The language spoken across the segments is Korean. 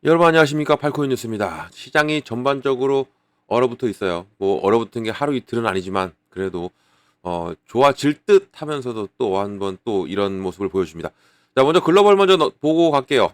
여러분 안녕하십니까, 팔코인 뉴스입니다. 시장이 전반적으로 얼어붙어 있어요. 뭐 얼어붙은 게 하루 이틀은 아니지만 그래도 좋아질 듯 하면서도 또 한번 또 이런 모습을 보여줍니다. 자, 먼저 글로벌 보고 갈게요.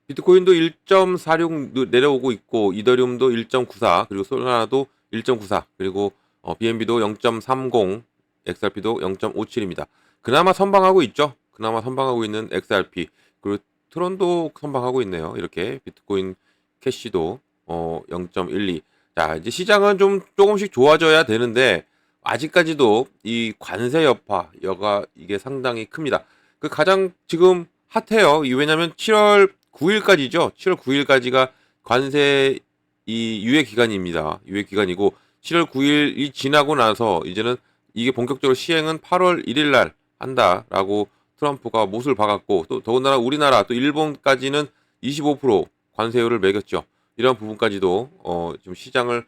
비트코인도 1.46 내려오고 있고, 이더리움도 1.94, 그리고 솔라나도 1.94, 그리고 BNB도 0.30, XRP도 0.57입니다. 그나마 선방하고 있죠. 그나마 선방하고 있는 XRP, 그리고 트론도 선방하고 있네요. 이렇게 비트코인 캐시도 0.12. 자, 이제 시장은 좀 조금씩 좋아져야 되는데 아직까지도 이 관세 여파가 이게 상당히 큽니다. 그 가장 지금 핫해요. 왜냐면 7월 9일까지죠. 7월 9일까지가 관세 이 유예 기간입니다. 유예 기간이고 7월 9일이 지나고 나서 이제는 이게 본격적으로 시행은 8월 1일 날 한다라고 트럼프가 못을 박았고, 또 더군다나 우리나라 또 일본까지는 25% 관세율을 매겼죠. 이런 부분까지도 지금 시장을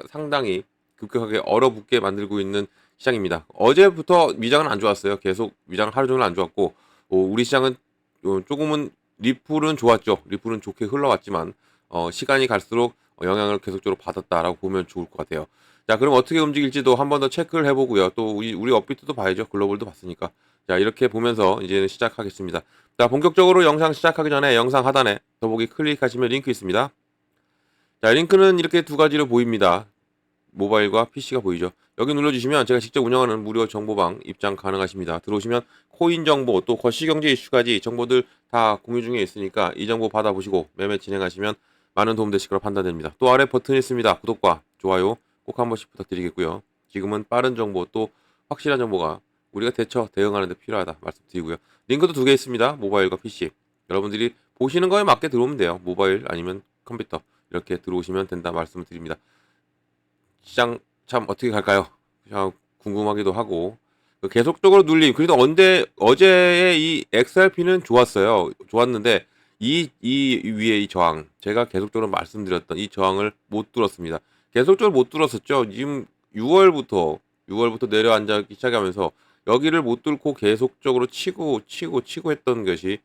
상당히 급격하게 얼어붙게 만들고 있는 시장입니다. 어제부터 미장은 안 좋았어요. 계속 미장은 하루 종일 안 좋았고, 우리 시장은 조금은 리플은 좋았죠. 리플은 좋게 흘러왔지만 시간이 갈수록 영향을 계속적으로 받았다라고 보면 좋을 것 같아요. 자, 그럼 어떻게 움직일지도 한 번 더 체크를 해보고요. 또 우리 업비트도 봐야죠. 글로벌도 봤으니까. 자, 이렇게 보면서 이제는 시작하겠습니다. 자, 본격적으로 영상 시작하기 전에 영상 하단에 더보기 클릭하시면 링크 있습니다. 자, 링크는 이렇게 두 가지로 보입니다. 모바일과 PC가 보이죠. 여기 눌러주시면 제가 직접 운영하는 무료 정보방 입장 가능하십니다. 들어오시면 코인 정보, 또 거시경제 이슈까지 정보들 다 공유 중에 있으니까 이 정보 받아보시고 매매 진행하시면 많은 도움 되실 거라 판단됩니다. 또 아래 버튼이 있습니다. 구독과 좋아요 꼭 한 번씩 부탁드리겠고요. 지금은 빠른 정보, 또 확실한 정보가 우리가 대응하는 데 필요하다 말씀드리고요. 링크도 두 개 있습니다. 모바일과 PC. 여러분들이 보시는 거에 맞게 들어오면 돼요. 모바일 아니면 컴퓨터 이렇게 들어오시면 된다 말씀을 드립니다. 시장 참 어떻게 갈까요? 참 궁금하기도 하고, 계속적으로 눌림. 그래도 어제의 이 XRP는 좋았어요. 좋았는데 이 위에 이 저항, 제가 계속적으로 말씀드렸던 이 저항을 못 뚫었습니다. 계속적으로 못 뚫었었죠. 지금 6월부터 내려앉기 시작하면서 여기를 못 뚫고 계속적으로 치고 했던 것이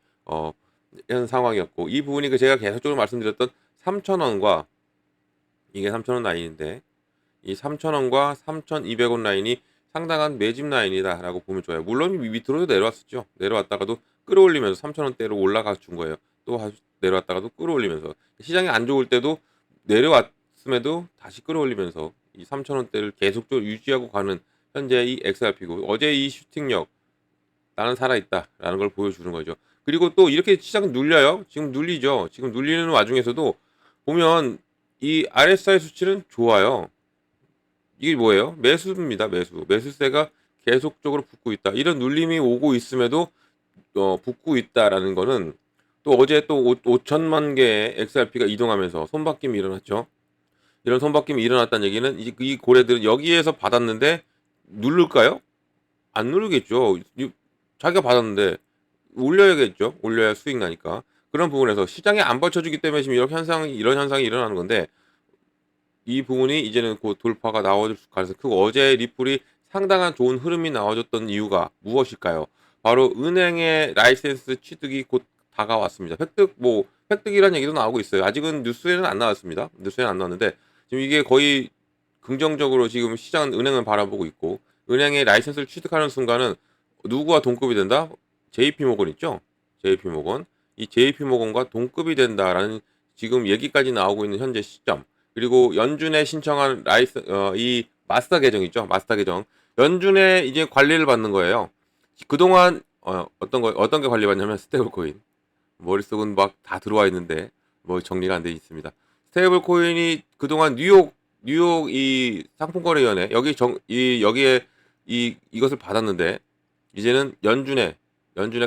현 상황이었고, 이 부분이 제가 계속적으로 말씀드렸던 3,000원과 이게 3,000원 라인인데, 이 3,000원과 3,200원 라인이 상당한 매집 라인이다라고 보면 좋아요. 물론 밑으로도 내려왔었죠. 내려왔다가도 끌어올리면서 3,000원대로 올라가 준 거예요. 또 내려왔다가도 끌어올리면서, 시장이 안 좋을 때도 내려왔음에도 다시 끌어올리면서 이 3,000원대를 계속적으로 유지하고 가는 현재 이 XRP고, 어제 이 슈팅력, 나는 살아있다라는 걸 보여주는 거죠. 그리고 또 이렇게 시장 눌려요. 지금 눌리죠. 지금 눌리는 와중에서도 보면 이 RSI 수치는 좋아요. 이게 뭐예요? 매수입니다. 매수세가 계속적으로 붙고 있다. 이런 눌림이 오고 있음에도 붙고 있다라는 거는, 또 어제 또 5천만 개의 XRP가 이동하면서 손바뀜이 일어났죠. 이런 손바뀜이 일어났다는 얘기는 이 고래들은 여기에서 받았는데 누를까요? 안 누르겠죠. 자기가 받았는데 올려야겠죠. 올려야 수익 나니까. 그런 부분에서 시장이 안 받쳐주기 때문에 지금 이런 현상이 일어나는 건데, 이 부분이 이제는 곧 돌파가 나올 가능성이 크고, 어제 리플이 상당한 좋은 흐름이 나와줬던 이유가 무엇일까요? 바로 은행의 라이센스 취득이 곧 다가왔습니다. 획득이라는 얘기도 나오고 있어요. 아직은 뉴스에는 안 나왔습니다. 뉴스에는 안 나왔는데, 지금 이게 거의 긍정적으로 지금 시장은 은행을 바라보고 있고, 은행의 라이센스를 취득하는 순간은 누구와 동급이 된다? JP모건 있죠? JP모건. 이 JP모건과 동급이 된다라는 지금 얘기까지 나오고 있는 현재 시점. 그리고 연준에 신청한 이 마스터 계정 있죠? 마스터 계정. 연준에 이제 관리를 받는 거예요. 그동안 어떤 게 관리받냐면 스테이블 코인. 머릿속은 막 다 들어와 있는데 뭐 정리가 안 돼 있습니다. 스테이블 코인이 그동안 뉴욕 이 상품거래위원회 여기에 이것을 받았는데, 이제는 연준의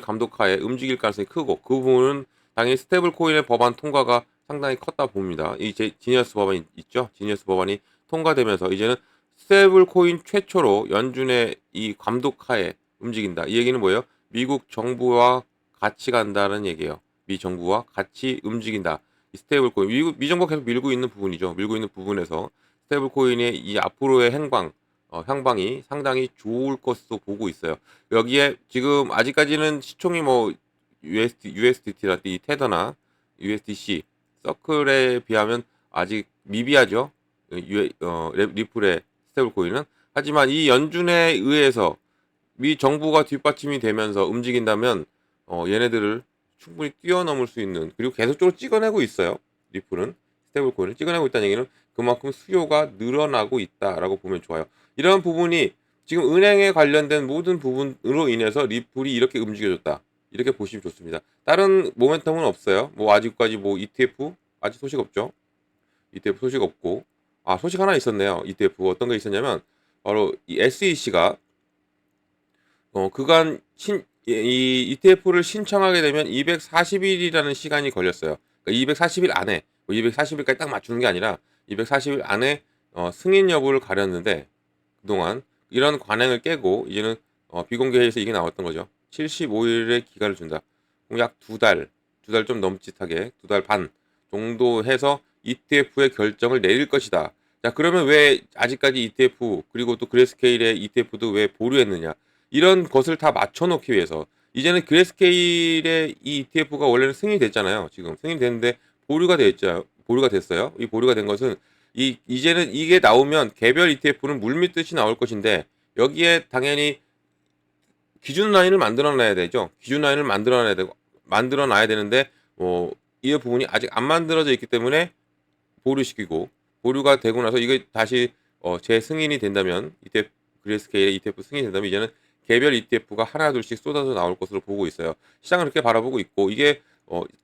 감독하에 움직일 가능성이 크고, 그 부분은 당연히 스테이블 코인의 법안 통과가 상당히 컸다 봅니다. 이 지니어스 법안이 있죠. 지니어스 법안이 통과되면서 이제는 스테이블 코인 최초로 연준의 이 감독하에 움직인다. 이 얘기는 뭐예요? 미국 정부와 같이 간다는 얘기예요. 미 정부와 같이 움직인다. 이 스테이블 코인, 미 정부가 계속 밀고 있는 부분이죠. 밀고 있는 부분에서 스테이블 코인의 이 앞으로의 행방, 향방이 상당히 좋을 것으로 보고 있어요. 여기에 지금 아직까지는 시총이 뭐 USDT나 이 테더나 USDC 서클에 비하면 아직 미비하죠. 리플의 스테이블 코인은. 하지만 이 연준에 의해서 미 정부가 뒷받침이 되면서 움직인다면 얘네들을 충분히 뛰어넘을 수 있는, 그리고 계속적으로 찍어내고 있어요. 리플은 스테이블 코인을 찍어내고 있다는 얘기는 그만큼 수요가 늘어나고 있다라고 보면 좋아요. 이런 부분이 지금 은행에 관련된 모든 부분으로 인해서 리플이 이렇게 움직여졌다, 이렇게 보시면 좋습니다. 다른 모멘텀은 없어요. 뭐 아직까지 뭐 ETF 아직 소식 없죠. ETF 소식 없고, 소식 하나 있었네요. ETF 어떤 게 있었냐면 바로 이 SEC가 그간 이 ETF를 신청하게 되면 240일이라는 시간이 걸렸어요. 그러니까 240일 안에, 240일까지 딱 맞추는 게 아니라 240일 안에 승인 여부를 가렸는데, 그동안 이런 관행을 깨고 이제는 비공개 회의에서 이게 나왔던 거죠. 75일의 기간을 준다. 그럼 약 두 달 좀 넘짓하게, 두 달 반 정도 해서 ETF의 결정을 내릴 것이다. 자, 그러면 왜 아직까지 ETF, 그리고 또 그레스케일의 ETF도 왜 보류했느냐? 이런 것을 다 맞춰놓기 위해서, 이제는 그레스케일의 이 ETF가 원래는 승인이 됐잖아요. 지금 승인이 됐는데 보류가 됐죠. 보류가 됐어요. 이 보류가 된 것은 이제는 이게 나오면 개별 ETF는 물밀듯이 나올 것인데, 여기에 당연히 기준 라인을 만들어놔야 되죠. 기준 라인을 만들어놔야 되는데 이 부분이 아직 안 만들어져 있기 때문에 보류시키고, 보류가 되고 나서 이게 다시 재승인이 된다면, ETF 그레스케일의 ETF 승인이 된다면 이제는 개별 ETF가 하나 둘씩 쏟아져 나올 것으로 보고 있어요. 시장은 그렇게 바라보고 있고, 이게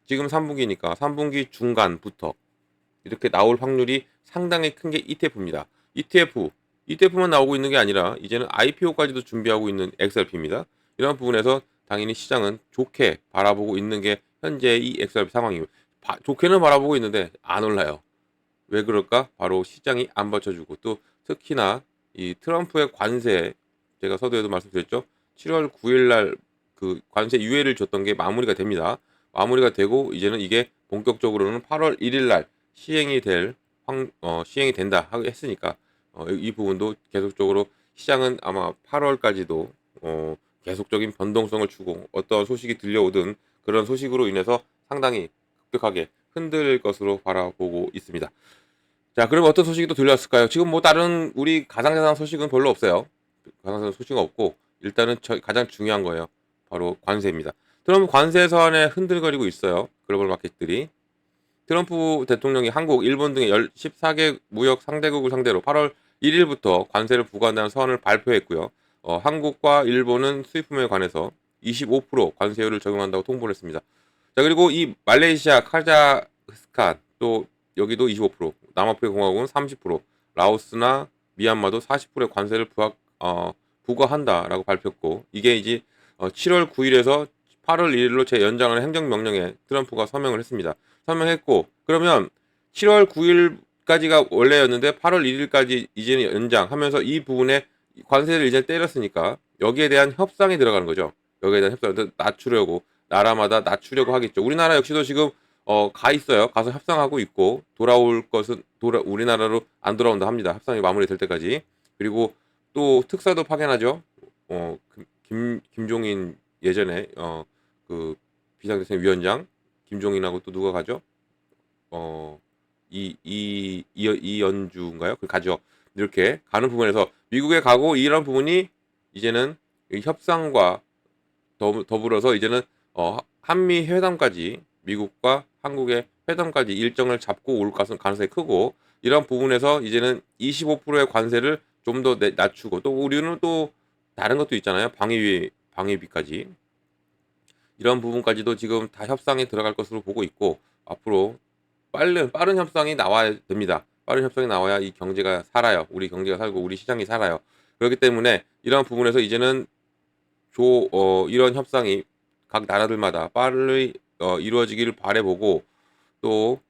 지금 3분기니까 3분기 중간부터 이렇게 나올 확률이 상당히 큰 게 ETF입니다. ETF만 나오고 있는 게 아니라 이제는 IPO까지도 준비하고 있는 XRP입니다. 이런 부분에서 당연히 시장은 좋게 바라보고 있는 게 현재 이 XRP 상황입니다. 좋게는 바라보고 있는데 안 올라요. 왜 그럴까? 바로 시장이 안 받쳐주고, 또 특히나 이 트럼프의 관세, 제가 서두에도 말씀드렸죠. 7월 9일 날 그 관세 유예를 줬던 게 마무리가 됩니다. 마무리가 되고 이제는 이게 본격적으로는 8월 1일 날 시행이 된다 하고 했으니까 이 부분도 계속적으로 시장은 아마 8월까지도 계속적인 변동성을 주고, 어떤 소식이 들려오든 그런 소식으로 인해서 상당히 급격하게 흔들 것으로 바라보고 있습니다. 자, 그러면 어떤 소식이 또 들려왔을까요? 지금 뭐 다른 우리 가상자산 소식은 별로 없어요. 가상자산 소식은 없고, 일단은 가장 중요한 거예요. 바로 관세입니다. 트럼프 관세 서한에 흔들거리고 있어요. 글로벌 마켓들이. 트럼프 대통령이 한국, 일본 등의 14개 무역 상대국을 상대로 8월 1일부터 관세를 부과한다는 서한을 발표했고요. 한국과 일본은 수입품에 관해서 25% 관세율을 적용한다고 통보를 했습니다. 자, 그리고 이 말레이시아, 카자흐스탄, 또 여기도 25%, 남아프리카 공화국은 30%, 라오스나 미얀마도 40%의 관세를 부과한다라고 발표했고, 이게 이제 7월 9일에서 8월 1일로 재연장하는 행정명령에 트럼프가 서명을 했습니다. 서명했고, 그러면 7월 9일까지가 원래였는데 8월 1일까지 이제는 연장하면서 이 부분에 관세를 이제 때렸으니까 여기에 대한 협상이 들어가는 거죠. 여기에 대한 협상을 낮추려고, 나라마다 낮추려고 하겠죠. 우리나라 역시도 지금 가 있어요. 가서 협상하고 있고, 돌아올 것은 우리나라로 안 돌아온다 합니다. 협상이 마무리될 때까지. 그리고 또 특사도 파견하죠. 김종인 예전에 그 비상대책 위원장 김종인하고 또 누가 가죠? 이연주인가요? 그 가죠. 이렇게 가는 부분에서 미국에 가고, 이런 부분이 이제는 이 협상과 더불어서 이제는 한미 회담까지, 미국과 한국의 회담까지 일정을 잡고 올 가능성이 크고, 이런 부분에서 이제는 25%의 관세를 좀 더 낮추고, 또 우리는 또 다른 것도 있잖아요. 방위비까지. 이런 부분까지도 지금 다 협상에 들어갈 것으로 보고 있고, 앞으로 빠른 협상이 나와야 됩니다. 빠른 협상이 나와야 이 경제가 살아요. 우리 경제가 살고 우리 시장이 살아요. 그렇기 때문에 이러한 부분에서 이제는 이런 협상이 각 나라들마다 빨리 이루어지기를 바라보고, 또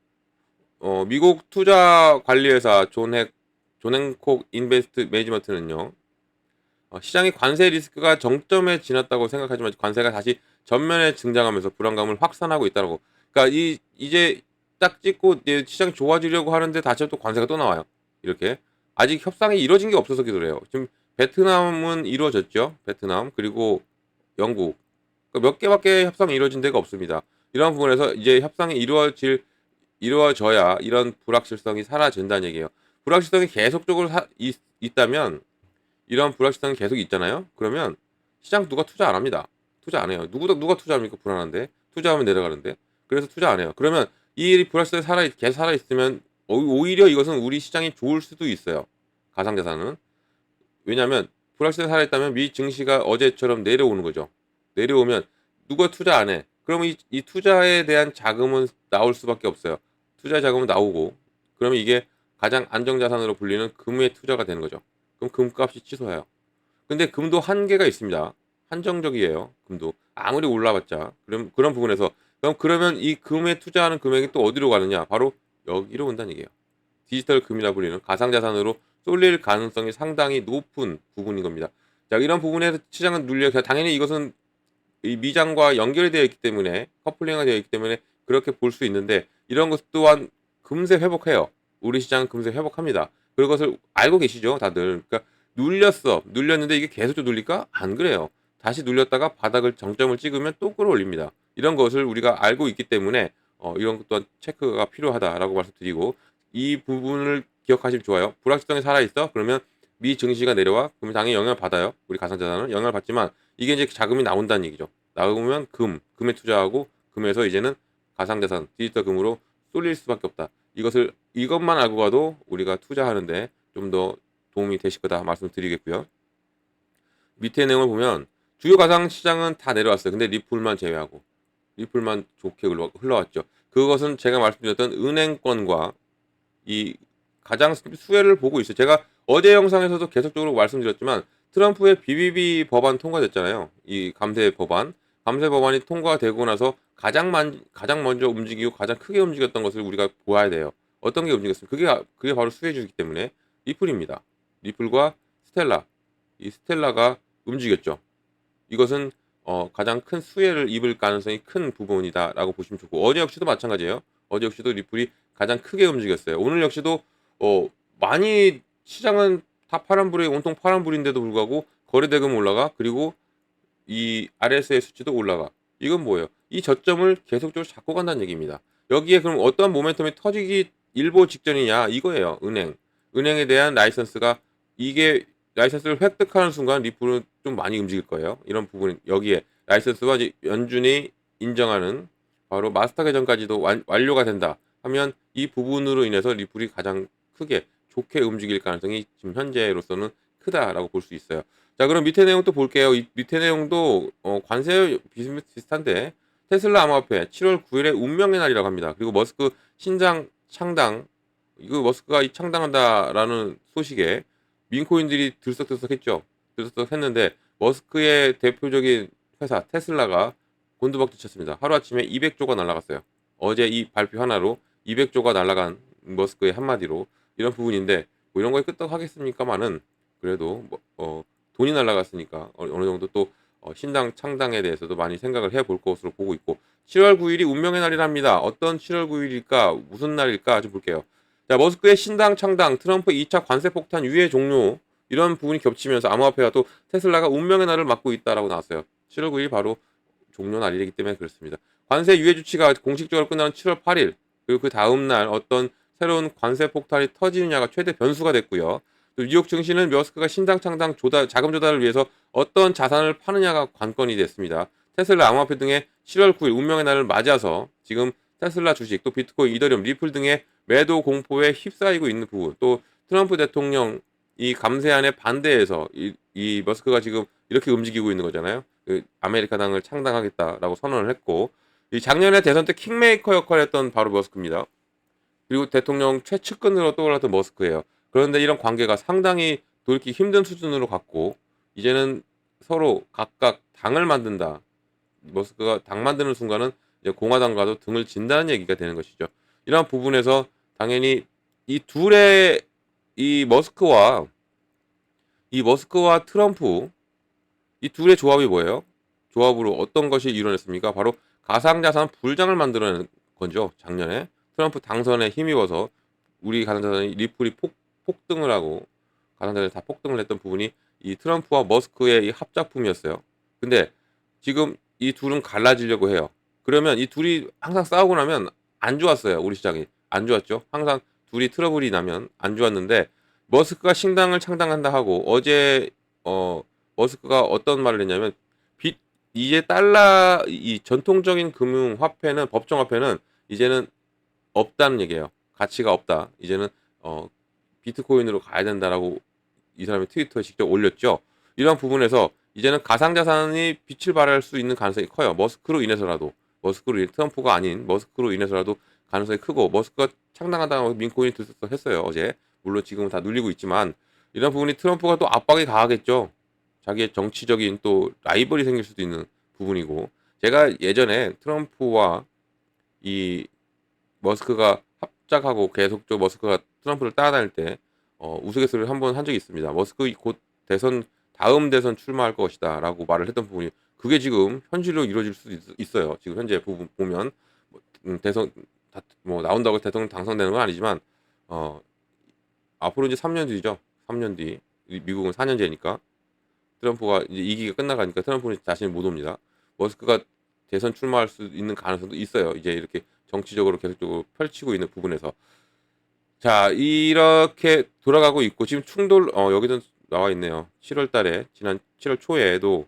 미국 투자 관리회사 존행콕 인베스트 매니지먼트는요, 시장의 관세 리스크가 정점에 지났다고 생각하지만 관세가 다시 전면에 등장하면서 불안감을 확산하고 있다고. 그러니까 이제 딱 찍고 시장이 좋아지려고 하는데 다시 또 관세가 또 나와요. 이렇게 아직 협상이 이루어진 게 없어서 그래요. 지금 베트남은 이루어졌죠. 베트남 그리고 영국 그러니까 몇 개밖에 협상이 이루어진 데가 없습니다. 이런 부분에서 이제 협상이 이루어져야 이런 불확실성이 사라진다는 얘기예요. 불확실성이 계속적으로 있다면 이런 불확실성이 계속 있잖아요. 그러면 시장 누가 투자 안 합니다. 투자 안 해요. 누가 투자합니까? 불안한데 투자하면 내려가는데 그래서 투자 안 해요. 그러면 이 불확실성이 계속 살아 있으면 오히려 이것은 우리 시장이 좋을 수도 있어요. 가상자산은 왜냐하면 불확실성이 살아 있다면 미 증시가 어제처럼 내려오는 거죠. 내려오면 누가 투자 안 해. 그러면 이 투자에 대한 자금은 나올 수밖에 없어요. 투자 자금은 나오고 그러면 이게 가장 안정자산으로 불리는 금의 투자가 되는 거죠. 그럼 금값이 치솟아요. 근데 금도 한계가 있습니다. 한정적이에요. 금도 아무리 올라봤자 그런 부분에서 그러면 이 금에 투자하는 금액이 또 어디로 가느냐? 바로 여기로 온다는 얘기예요. 디지털 금이라 불리는 가상자산으로 쏠릴 가능성이 상당히 높은 부분인 겁니다. 자, 이런 부분에서 시장은 눌려 당연히 이것은 이 미장과 연결이 되어 있기 때문에 커플링이 되어 있기 때문에 그렇게 볼 수 있는데 이런 것 또한 금세 회복해요. 우리 시장은 금세 회복합니다. 그것을 알고 계시죠, 다들. 그러니까 눌렸는데 이게 계속 눌릴까? 안 그래요. 다시 눌렸다가 바닥을 정점을 찍으면 또 끌어올립니다. 이런 것을 우리가 알고 있기 때문에 이런 것 또한 체크가 필요하다라고 말씀드리고 이 부분을 기억하시면 좋아요. 불확실성이 살아있어? 그러면 미 증시가 내려와? 그러면 당연히 영향을 받아요. 우리 가상자산은 영향을 받지만 이게 이제 자금이 나온다는 얘기죠. 나오면 금에 투자하고 금에서 이제는 가상자산, 디지털 금으로 쏠릴 수밖에 없다. 이것만 알고 가도 우리가 투자하는데 좀 더 도움이 되실 거다 말씀드리겠고요. 밑에 내용을 보면 주요 가상 시장은 다 내려왔어요. 근데 리플만 제외하고 리플만 좋게 흘러왔죠. 그것은 제가 말씀드렸던 은행권과 이 가장 수혜를 보고 있어요. 제가 어제 영상에서도 계속적으로 말씀드렸지만 트럼프의 BBB 법안 통과됐잖아요. 이 감세 법안. 감세 법안이 통과되고 나서 가장 먼저 움직이고 가장 크게 움직였던 것을 우리가 보아야 돼요. 어떤 게 움직였습니까? 그게 바로 수혜주기 때문에 리플입니다. 리플과 스텔라. 이 스텔라가 움직였죠. 이것은 가장 큰 수혜를 입을 가능성이 큰 부분이다라고 보시면 좋고 어제 역시도 마찬가지예요. 어제 역시도 리플이 가장 크게 움직였어요. 오늘 역시도 많이 시장은 다 파란불에 온통 파란불인데도 불구하고 거래대금 올라가 그리고 이 RSI 수치도 올라가. 이건 뭐예요? 이 저점을 계속적으로 잡고 간다는 얘기입니다. 여기에 그럼 어떠한 모멘텀이 터지기 일보 직전이냐 이거예요. 은행에 대한 라이선스가 이게 라이선스를 획득하는 순간 리플은 좀 많이 움직일 거예요. 이런 부분 여기에 라이선스와 이제 연준이 인정하는 바로 마스터 계정까지도 완료가 된다 하면 이 부분으로 인해서 리플이 가장 크게 좋게 움직일 가능성이 지금 현재로서는 크다라고 볼 수 있어요. 자, 그럼 밑에 내용 또 볼게요. 이 밑에 내용도 관세 비슷한데 테슬라 암호화폐 7월 9일에 운명의 날이라고 합니다. 그리고 머스크 신장 창당 이거 머스크가 창당한다라는 소식에 민코인들이 들썩들썩했죠. 들썩했는데 머스크의 대표적인 회사 테슬라가 곤두박질쳤습니다. 하루아침에 200조가 날아갔어요. 어제 이 발표 하나로 200조가 날아간 머스크의 한마디로 이런 부분인데 뭐 이런 거에 끄떡하겠습니까만은 그래도 돈이 날아갔으니까 어느 정도 또 신당 창당에 대해서도 많이 생각을 해볼 것으로 보고 있고 7월 9일이 운명의 날이랍니다. 어떤 7월 9일일까 무슨 날일까 좀 볼게요. 자, 머스크의 신당 창당, 트럼프 2차 관세 폭탄 유예 종료 이런 부분이 겹치면서 암호화폐가 또 테슬라가 운명의 날을 맞고 있다라고 나왔어요. 7월 9일이 바로 종료 날이기 때문에 그렇습니다. 관세 유예 조치가 공식적으로 끝나는 7월 8일 그리고 그 다음 날 어떤 새로운 관세 폭탄이 터지느냐가 최대 변수가 됐고요. 또 뉴욕 증시는 머스크가 신당 창당 자금 조달을 위해서 어떤 자산을 파느냐가 관건이 됐습니다. 테슬라 암호화폐 등의 7월 9일 운명의 날을 맞아서 지금 테슬라 주식 또 비트코인, 이더리움, 리플 등의 매도 공포에 휩싸이고 있는 부분 또 트럼프 대통령 이 감세안에 반대해서 이 머스크가 지금 이렇게 움직이고 있는 거잖아요. 그 아메리카당을 창당하겠다라고 선언을 했고 이 작년에 대선 때 킹메이커 역할을 했던 바로 머스크입니다. 그리고 대통령 최측근으로 떠올랐던 머스크예요. 그런데 이런 관계가 상당히 돌이키기 힘든 수준으로 갔고 이제는 서로 각각 당을 만든다. 머스크가 당 만드는 순간은 이제 공화당과도 등을 진다는 얘기가 되는 것이죠. 이러한 부분에서 당연히 이 둘의 이 머스크와 트럼프 이 둘의 조합이 뭐예요? 조합으로 어떤 것이 이뤄냈습니까? 바로 가상자산 불장을 만들어낸 거죠. 작년에 트럼프 당선에 힘입어서 우리 가상자산이 리플이 폭등을 하고 가상자산이 다 폭등을 했던 부분이 이 트럼프와 머스크의 이 합작품이었어요. 근데 지금 이 둘은 갈라지려고 해요. 그러면 이 둘이 항상 싸우고 나면 안 좋았어요. 우리 시장이 안 좋았죠. 항상 둘이 트러블이 나면 안 좋았는데 머스크가 신당을 창당한다 하고 어제 머스크가 어떤 말을 했냐면 빚 이제 달러 이 전통적인 금융 화폐는 법정 화폐는 이제는 없다는 얘기예요. 가치가 없다. 이제는 어 비트코인으로 가야 된다라고 이 사람이 트위터에 직접 올렸죠. 이런 부분에서 이제는 가상자산이 빛을 발할 수 있는 가능성이 커요. 머스크로 인해서라도 트럼프가 아닌 머스크로 인해서라도 가능성이 크고 머스크가 창당하다고 민코인이 들썩했어요 어제. 물론 지금은 다 눌리고 있지만 이런 부분이 트럼프가 또 압박이 가하겠죠. 자기의 정치적인 또 라이벌이 생길 수도 있는 부분이고 제가 예전에 트럼프와 이 머스크가 합작하고 계속적으로 머스크가 트럼프를 따라다닐 때 우스갯소리를 한번 한 적이 있습니다. 머스크 곧 대선 다음 대선 출마할 것이다라고 말을 했던 부분이 그게 지금 현실로 이루어질 수도 있어요. 지금 현재 부분 보면 대선 뭐 나온다고 대통령 당선되는 건 아니지만 어, 앞으로 이제 3년 뒤죠. 3년 뒤 미국은 4년제니까 트럼프가 이제 2기가 끝나가니까 트럼프는 자신이 못 옵니다. 머스크가 대선 출마할 수 있는 가능성도 있어요. 이제 이렇게 정치적으로 계속적으로 펼치고 있는 부분에서 자 이렇게 돌아가고 있고 지금 충돌 여기도 나와 있네요. 7월 달에 지난 7월 초에도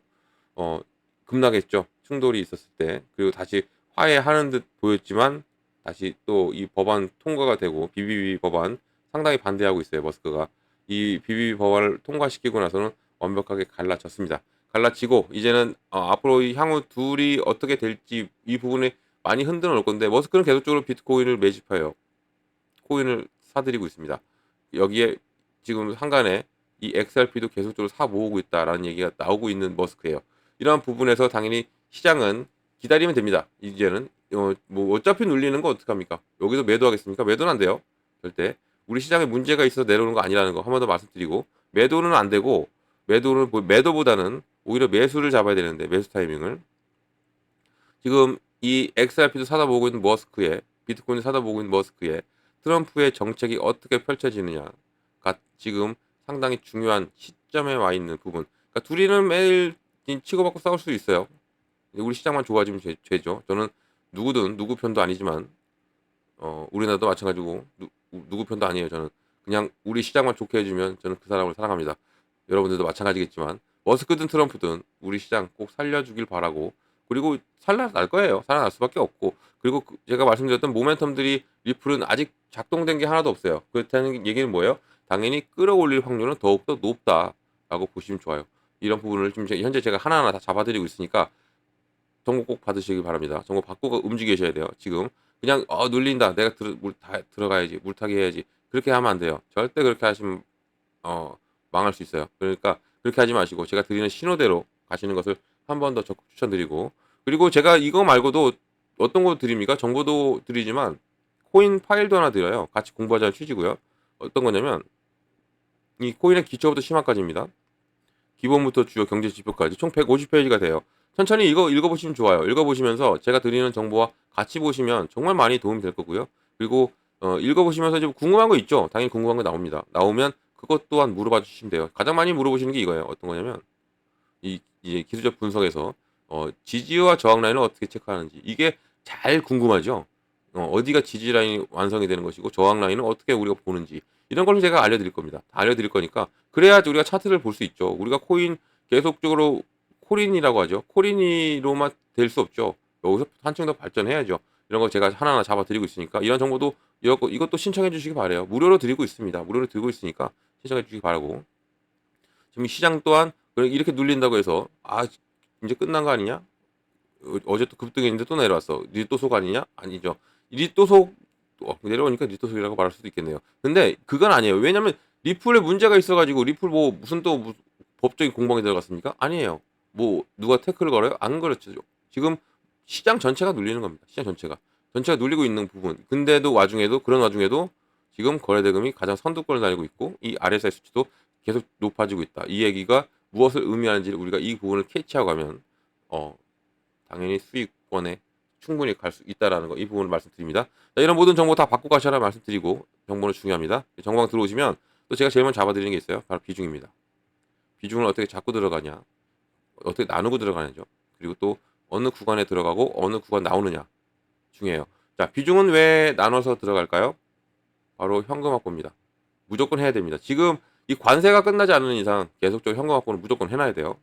어 급락했죠. 충돌이 있었을 때 그리고 다시 화해하는 듯 보였지만 다시 또 이 법안 통과가 되고 BBB 법안 상당히 반대하고 있어요. 머스크가 이 BBB 법안을 통과시키고 나서는 완벽하게 갈라졌습니다. 갈라치고 이제는 앞으로 이 향후 둘이 어떻게 될지 이 부분에 많이 흔들어 놓을 건데 머스크는 계속적으로 비트코인을 매집해요. 코인을 사들이고 있습니다. 여기에 지금 한간에 이 XRP도 계속적으로 사 모으고 있다라는 얘기가 나오고 있는 머스크예요. 이러한 부분에서 당연히 시장은 기다리면 됩니다. 이제는 뭐 어차피 눌리는 거 어떡합니까? 여기서 매도하겠습니까? 매도는 안 돼요. 절대. 우리 시장에 문제가 있어서 내려오는 거 아니라는 거 한 번 더 말씀드리고 매도는 안 되고 매도보다는 오히려 매수를 잡아야 되는데 매수 타이밍을 지금 이 XRP도 사다 보고 있는 머스크에 비트코인을 사다 보고 있는 머스크에 트럼프의 정책이 어떻게 펼쳐지느냐가 지금 상당히 중요한 시점에 와 있는 부분. 그러니까 둘이는 매일 치고받고 싸울 수 있어요. 우리 시장만 좋아지면 죄죠. 저는 누구든 누구 편도 아니지만 우리나라도 마찬가지고 누구 편도 아니에요. 저는 그냥 우리 시장만 좋게 해주면 저는 그 사람을 사랑합니다. 여러분들도 마찬가지겠지만 머스크든 트럼프든 우리 시장 꼭 살려주길 바라고 그리고 살아날 거예요. 살아날 수밖에 없고 그리고 제가 말씀드렸던 모멘텀들이 리플은 아직 작동된 게 하나도 없어요. 그렇다는 얘기는 뭐예요? 당연히 끌어올릴 확률은 더욱더 높다라고 보시면 좋아요. 이런 부분을 지금 현재 제가 하나하나 다 잡아드리고 있으니까 정보 꼭 받으시기 바랍니다. 정보 받고 움직이셔야 돼요. 지금 그냥 눌린다. 내가 들어가야지. 물타기 해야지. 그렇게 하면 안 돼요. 절대 그렇게 하시면 망할 수 있어요. 그러니까 그렇게 하지 마시고 제가 드리는 신호대로 가시는 것을 한 번 더 적극 추천드리고 그리고 제가 이거 말고도 어떤 거 드립니까? 정보도 드리지만 코인 파일도 하나 드려요. 같이 공부하자는 취지고요. 어떤 거냐면 이 코인의 기초부터 심화까지입니다. 기본부터 주요 경제 지표까지 총 150페이지가 돼요. 천천히 이거 읽어보시면 좋아요. 읽어보시면서 제가 드리는 정보와 같이 보시면 정말 많이 도움이 될 거고요. 그리고 읽어보시면서 이제 궁금한 거 있죠? 당연히 궁금한 거 나옵니다. 나오면 그것 또한 물어봐 주시면 돼요. 가장 많이 물어보시는 게 이거예요. 어떤 거냐면 이제 기술적 분석에서 지지와 저항 라인을 어떻게 체크하는지 이게 잘 궁금하죠. 어디가 지지 라인이 완성이 되는 것이고 저항 라인은 어떻게 우리가 보는지 이런 걸 제가 알려드릴 겁니다. 다 알려드릴 거니까 그래야지 우리가 차트를 볼 수 있죠. 우리가 코인 계속적으로 코린이라고 하죠. 코린이로만 될 수 없죠. 여기서 한층 더 발전해야죠. 이런 거 제가 하나하나 잡아드리고 있으니까 이런 정보도 이것도 신청해 주시기 바래요. 무료로 드리고 있습니다. 무료로 드리고 있으니까 신청해 주시기 바라고 지금 시장 또한 이렇게 눌린다고 해서 이제 끝난 거 아니냐? 어제 또 급등했는데 또 내려왔어. 리또속 아니냐? 아니죠. 리또속 내려오니까 리또속이라고 말할 수도 있겠네요. 근데 그건 아니에요. 왜냐면 리플에 문제가 있어가지고 리플 뭐 무슨 법적인 공방에 들어갔습니까? 아니에요. 뭐 누가 태클을 걸어요? 안 그렇죠. 지금 시장 전체가 눌리는 겁니다. 시장 전체가 눌리고 있는 부분. 근데도 그런 와중에도 지금 거래대금이 가장 선두권을 달리고 있고 이 RSI 수치도 계속 높아지고 있다. 이 얘기가 무엇을 의미하는지를 우리가 이 부분을 캐치하고 가면 당연히 수익권에 충분히 갈 수 있다라는 거 이 부분을 말씀드립니다. 자, 이런 모든 정보 다 받고 가셔라 말씀드리고 정보는 중요합니다. 정보방 들어오시면 또 제가 제일 먼저 잡아드리는 게 있어요. 바로 비중입니다. 비중을 어떻게 잡고 들어가냐, 어떻게 나누고 들어가냐죠. 그리고 또 어느 구간에 들어가고 어느 구간 나오느냐 중요해요. 자, 비중은 왜 나눠서 들어갈까요? 바로 현금 확보입니다. 무조건 해야 됩니다. 지금 이 관세가 끝나지 않는 이상 계속적으로 현금 확보는 무조건 해놔야 돼요.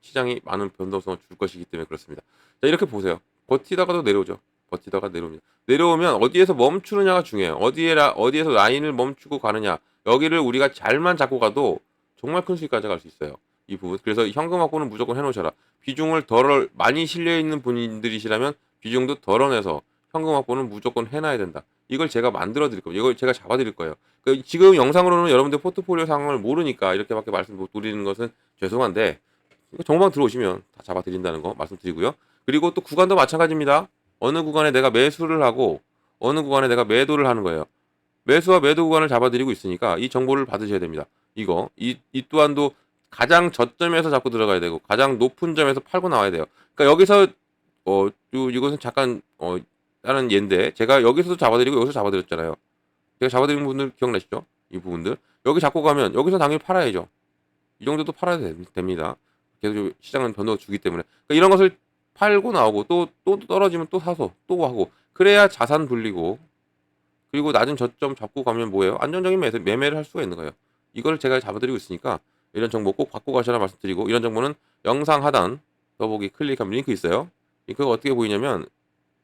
시장이 많은 변동성을 줄 것이기 때문에 그렇습니다. 자, 이렇게 보세요. 버티다가도 내려오죠. 버티다가 내려옵니다. 내려오면 어디에서 멈추느냐가 중요해요. 어디에서 라인을 멈추고 가느냐. 여기를 우리가 잘만 잡고 가도 정말 큰 수익 가져갈 수 있어요. 이 부분. 그래서 현금 확보는 무조건 해놓으셔라. 비중을 덜 많이 실려 있는 분들이시라면 비중도 덜어내서 현금 확보는 무조건 해놔야 된다. 이걸 제가 만들어 드릴 거예요. 이걸 제가 잡아 드릴 거예요. 지금 영상으로는 여러분들 포트폴리오 상황을 모르니까 이렇게밖에 말씀 못 드리는 것은 죄송한데, 정보만 들어오시면 다 잡아드린다는 거 말씀드리고요. 그리고 또 구간도 마찬가지입니다. 어느 구간에 내가 매수를 하고 어느 구간에 내가 매도를 하는 거예요. 매수와 매도 구간을 잡아드리고 있으니까 이 정보를 받으셔야 됩니다. 이 또한도 가장 저점에서 잡고 들어가야 되고 가장 높은 점에서 팔고 나와야 돼요. 그러니까 여기서 이것은 잠깐 다른 예인데, 제가 여기서도 잡아드리고 여기서 잡아드렸잖아요. 제가 잡아드린 분들 기억나시죠? 이 부분들 여기 잡고 가면 여기서 당연히 팔아야죠. 이 정도도 팔아야 됩니다. 계속 시장은 변동을 주기 때문에. 그러니까 이런 것을 팔고 나오고 또 떨어지면 또 사서 또 하고, 그래야 자산 불리고, 그리고 낮은 저점 잡고 가면 뭐예요? 안정적인 매매를 할 수가 있는 거예요. 이걸 제가 잡아드리고 있으니까 이런 정보 꼭 받고 가셔라 말씀드리고, 이런 정보는 영상 하단 더보기 클릭하면 링크 있어요. 링크가 어떻게 보이냐면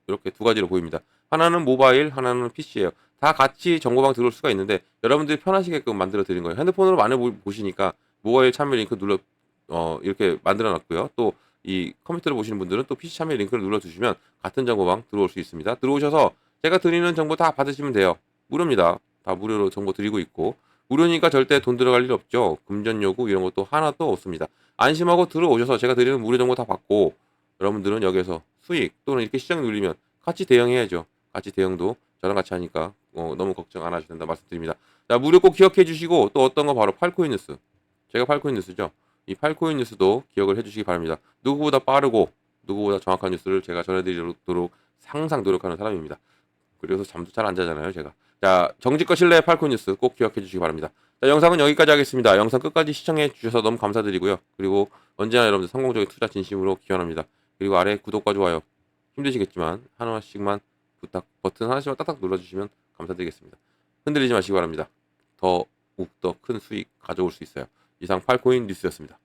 이렇게 두 가지로 보입니다. 하나는 모바일, 하나는 PC예요. 다 같이 정보방 들어올 수가 있는데 여러분들이 편하시게끔 만들어 드린 거예요. 핸드폰으로 많이 보시니까 모바일 참여 링크 이렇게 만들어 놨고요. 또 이 컴퓨터로 보시는 분들은 또 PC 참여 링크를 눌러 주시면 같은 정보방 들어올 수 있습니다. 들어오셔서 제가 드리는 정보 다 받으시면 돼요. 무료입니다. 다 무료로 정보 드리고 있고, 무료니까 절대 돈 들어갈 일 없죠. 금전 요구 이런 것도 하나도 없습니다. 안심하고 들어오셔서 제가 드리는 무료 정보 다 받고, 여러분들은 여기서 수익 또는 이렇게 시장 눌리면 같이 대응해야죠. 같이 대응도 저랑 같이 하니까 너무 걱정 안 하셔도 된다 말씀드립니다. 자, 무료 꼭 기억해 주시고, 또 어떤 거 바로 팔코인 뉴스. 제가 팔코인 뉴스죠. 이 팔코인 뉴스도 기억을 해 주시기 바랍니다. 누구보다 빠르고 누구보다 정확한 뉴스를 제가 전해드리도록 항상 노력하는 사람입니다. 그래서 잠도 잘 안 자잖아요, 제가. 자, 정직과 신뢰의 팔코인 뉴스 꼭 기억해 주시기 바랍니다. 자, 영상은 여기까지 하겠습니다. 영상 끝까지 시청해 주셔서 너무 감사드리고요. 그리고 언제나 여러분들 성공적인 투자 진심으로 기원합니다. 그리고 아래 구독과 좋아요, 힘드시겠지만 하나씩만 버튼 하나씩만 딱딱 눌러주시면 감사드리겠습니다. 흔들리지 마시기 바랍니다. 더욱 더 큰 수익 가져올 수 있어요. 이상 팔코인 뉴스였습니다.